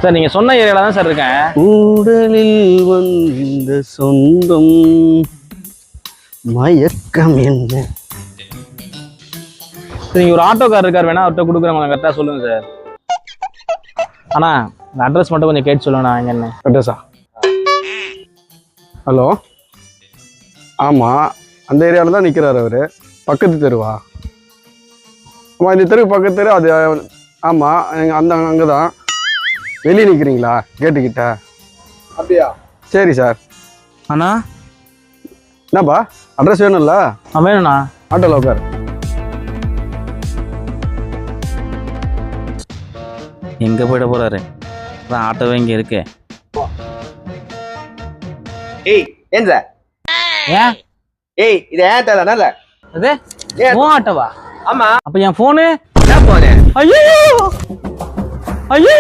Sir நீங்க சொன்ன ஏரியால தான் சார் இருக்கேன். ஊடலில் வந்த சொந்தம் மயக்கம் என்ன? நீங்க ஒரு ஆட்டோக்கார் இருக்கார், வேணா அவர்கிட்ட கொடுக்குறேன், கரெக்டா சொல்லுங்க சார். அண்ணா இந்த அட்ரஸ் மட்டும் கொஞ்சம் கேட்டு சொல்லுங்கண்ணா. எங்கன்னு அட்ரஸா? ஹலோ, ஆமாம் அந்த ஏரியாவில் தான் நிற்கிறார் அவர். பக்கத்து தெருவா? ஆமாம் இந்த தெருக்கு பக்கத்து தெரு அது. ஆமாம் அங்கே தான் வெளியே நிற்கிறீங்களா கேட்டுக்கிட்ட? அப்படியா, சரி சார். அண்ணா என்னப்பா அட்ரஸ் வேணும்ல? வேணுண்ணா. ஆட்டோவில் உட்கார். எங்க போயிட போறாரு? அதான் ஆட்டோவே இங்க இருக்கு. ஏய் ஏன் சார்? ஏன்? ஏய் இது ஏன் தேவையில்ல? அது ஓ ஆட்டோவா? ஆமா. அப்ப என் போனு என்ன போனேன்? ஐயோ ஐயோ